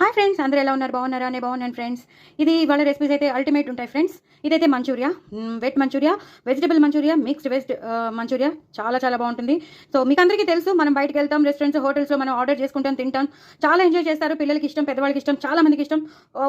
Hi friends, అందరూ ఎలా ఉన్నారు? బాగున్నారా? నేను బాగున్నాను ఫ్రెండ్స్. ఇది వాళ్ళ రెసిపీస్ అయితే అల్టిమేట్ ఉంటాయి ఫ్రెండ్స్. ఇదైతే manchuria, veg manchuria, vegetable manchuria, mixed veg manchuria చాలా చాలా బాగుంటుంది. సో మీకు అందరికీ తెలుసు, మనం బయటకు వెళ్తాం, రెస్టారెంట్స్, హోటల్స్లో మనం ఆర్డర్ చేసుకుంటాం, తింటాం, చాలా ఎంజాయ్ చేస్తారు. పిల్లలకి ఇష్టం, పెద్దవాళ్ళకి ఇష్టం, చాలా మందికి ఇష్టం.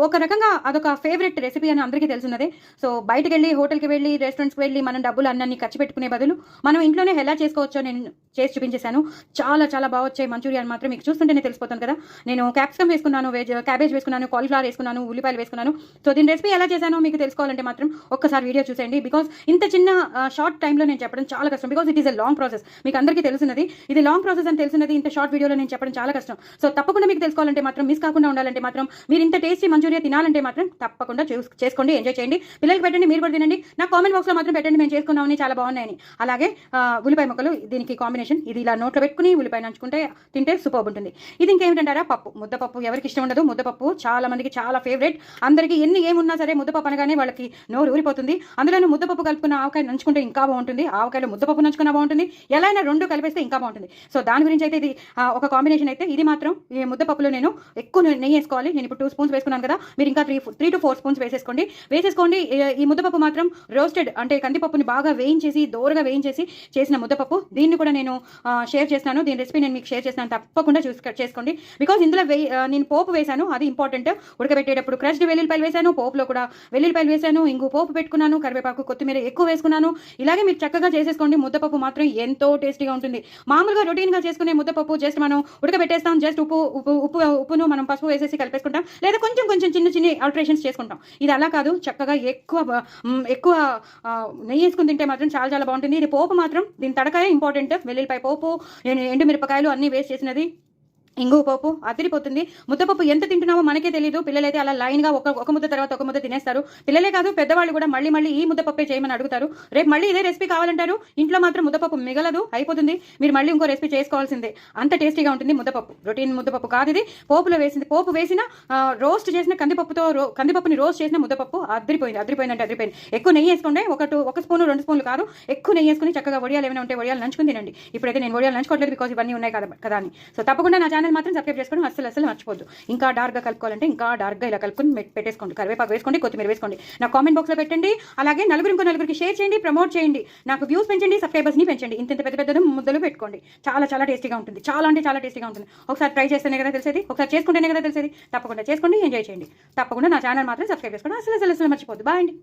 ఒక రకంగా అదొక ఫేవరెట్ రెసిపీ అని అందరికీ తెలుసున్నదే. సో బయటకు వెళ్ళి, హోటల్కి వెళ్ళి, రెస్టారెంట్స్కి వెళ్ళి మనం డబ్బులు అన్నీ ఖర్చు పెట్టుకునే బదులు మనం ఇంట్లోనే ఎలా చేసుకోవచ్చో నేను చేసి చూపించేశాను. చాలా చాలా బాగా వచ్చాయి మంచూరియా అని మాత్రం మీకు చూస్తుంటేనే తెలిసిపోతుంది కదా. నేను క్యాప్సికమ్ వేసుకున్నాను, క్యాబేజ్ వేసుకున్నాను, కాలీఫ్లవర్ వేసుకున్నాను, ఉల్లిపాయలు వేసుకున్నాను. సో దీని రెసిపీ ఎలా చేశానో మీకు తెలుసుకోవాలంటే మాత్రం ఒక్కసారి వీడియో చూసేయండి. బికాస్ ఇంత చిన్న షార్ట్ టైంలో నేను చెప్పడం చాలా కష్టం. Because it is a long process. మీకు అందరికీ తెలుసున్నది, ఇది లాంగ్ ప్రాసెస్ అని తెలిసినది. ఇంత షార్ట్ వీడియోలో నేను చెప్పడం చాలా కష్టం. సో తప్పకుండా మీకు తెలుసుకోవాలంటే మాత్రం, మిస్ కాకుండా ఉండాలంటే మాత్రం, మీరు ఇంత టేస్టీ మంచూరియా తినాలంటే మాత్రం తప్పకుండా చేసుకోండి, ఎంజాయ్ చేయండి, పిల్లలకి పెట్టండి, మీరు కూడా తినండి. నా కామెంట్ బాక్స్లో మాత్రం పెట్టండి, మేము చేసుకున్నామని, చాలా బాగున్నాయని. అలాగే ఉల్లిపాయ ముక్కలు దీనికి కాంబినేషన్. ఇది ఇలా నోట్లో పెట్టుకుని ఉల్లిపాయ నంచుకుంటే తింటే సూపర్ ఉంటుంది. ఇది ఇంకేమిటంటారా, పప్పు, ముద్దపప్పు. ఎవరికి ఇష్టం ఉండదు ముద్దపప్పు? చాలా మందికి చాలా ఫేవరెట్. అందరికీ ఏమున్నా సరే ముద్దపప్పు అనగానే వాళ్ళకి నోరు ఊరిపోతుంది. అందులోనూ ముద్దపప్పు కలుపుకున్న ఆవకాయ నంచుకుంటే ఇంకా బాగుంటుంది. ఆవకాయలో ముద్దపప్పు నంచుకున్నా బాగుంటుంది, ఎలా అయినా రెండు కలిపేస్తే ఇంకా బాగుంటుంది. సో దాని గురించి అయితే ఇది ఒక కాంబినేషన్. అయితే ఇది మాత్రం ఈ ముద్దపప్పులో నేను ఎక్కువ నెయ్యి వేసుకోవాలి. నేను ఇప్పుడు 2 స్పూన్స్ వేసుకున్నాను కదా, మీరు ఇంకా 3 to 4 స్పూన్స్ వేసేసుకోండి. ఈ ముద్దపప్పు మాత్రం రోస్టెడ్, అంటే కందిపప్పుని బాగా వేయించేసి, దోరగా వేయించేసి చేసిన ముద్దపప్పు. దీన్ని కూడా నేను షేర్ చేస్తాను, దీని రెసిపీ నేను మీకు షేర్ చేస్తాను, తప్పకుండా చేసుకోండి. బికాజ్ ఇందులో నేను పోపు వేశాను, అది ఇంపార్టెంట్. ఉడకబెట్టేటప్పుడు క్రష్డ్ వెల్లుల్లిపాయలు వేశాను, పోపులో కూడా వెల్లుల్లిపాయలు వేశాను, ఇంగు పోపు పెట్టుకున్నాను, కరివేపాకు, కొత్తిమీర ఎక్కువ వేసుకున్నాను. ఇలాగే మీరు చక్కగా చేసేసుకోండి. ముద్దపప్పు మాత్రం ఎంతో టేస్టీగా ఉంటుంది. మామూలుగా రొటీన్గా చేసుకునే ముద్దపప్పు జస్ట్ మనం ఉడకబెట్టేస్తాం, జస్ట్ ఉప్పును మనం పసుపు వేసేసి కలిపేసుకుంటాం, లేదా కొంచెం చిన్న ఆల్టరేషన్స్ చేసుకుంటాం. ఇది అలా కాదు, చక్కగా ఎక్కువ నెయ్యి వేసుకుని తింటే మాత్రం చాలా చాలా బాగుంటుంది. ఇది పోపు మాత్రం, దీని తడకాయ ఇంపార్టెంట్. వెల్లుల్లిపాయ పోపు, ఎండుమిరపకాయలు అన్నీ వేస్ట్ చేసినది, ఇంగువ పప్పు అదిరిపోతుంది. ముద్దపప్పు ఎంత తింటున్నామో మనకే తెలియదు. పిల్లలైతే అలా లైన్గా ఒక ముద్ద తర్వాత ఒక ముద్ద తినేస్తారు. పిల్లలే కాదు, పెద్దవాళ్ళు కూడా మళ్ళీ ఈ ముద్దపప్పే చేయమని అడుగుతారు. రేపు మళ్ళీ ఇదే రెసిపీ కావాలంటారు. ఇంట్లో మాత్రం ముద్దపప్పు మిగలదు, అయిపోతుంది. మీరు మళ్ళీ ఇంకో రెసిపీ చేసుకోవాల్సిందే. అంత టేస్టీగా ఉంటుంది ముద్దపప్పు. రొటీన్ ముద్దపప్పు కాదు ఇది, పోపులో వేసింది. పోపు వేసిన రోస్ట్ చేసిన కందిపప్పుని రోస్ట్ చేసిన ముద్దపప్పు అదిరిపోయింది. ఎక్కువ నెయ్యి వేసుకోండి. ఒక స్పూను 2 స్పూన్లు కాదు, ఎక్కువ నెయ్యి వేసుకుని చక్కగా వడియాలు ఏమైనా ఉంటే వడియాలు నంచుకుని తినండి. ఇప్పుడైతే నేను వడియాలు నంచుకోవట్లేదు, బికాజ్ ఇవన్నీ ఉన్నాయి కదా అని. సో తప్పకుండా నా ఛానల్ మాత్రం సబ్స్క్రైబ్ చేసుకోండి, అస్సలు మర్చిపోద్దు. ఇంకా డార్క్గా కలుపుకోవాలంటే ఇంకా డార్క్గా ఇలా కలుపుకొని పెట్టేసుకోండి. కరివేపాకు వేసుకోండి, కొత్తిమీర వేసుకోండి. నా కామెంట్ బాక్స్లో పెట్టండి. అలాగే నలుగురికి షేర్ చేయండి, ప్రమోట్ చేయండి. నాకు వ్యూస్ పెంచండి, సబ్స్క్రైబర్స్ని పెంచండి. ఇంత పెద్ద ముద్దలు పెట్టుకోండి. చాలా చాలా టేస్టీగా ఉంటుంది. చాలా అంటే చాలా టేస్టీగా ఉంటుంది. ఒకసారి ట్రై చేస్తేనే కదా తెలిసేది, ఒకసారి చేసుకుంటేనే కదా తెలిసేది. తప్పకుండా చేసుకోండి, ఎంజాయ్ చేయండి. తప్పకుండా నా ఛానల్ మాత్రం సబ్స్క్రైబ్ చేసుకోండి, అసలు మర్చిపోద్దు. బాయ్ అండి.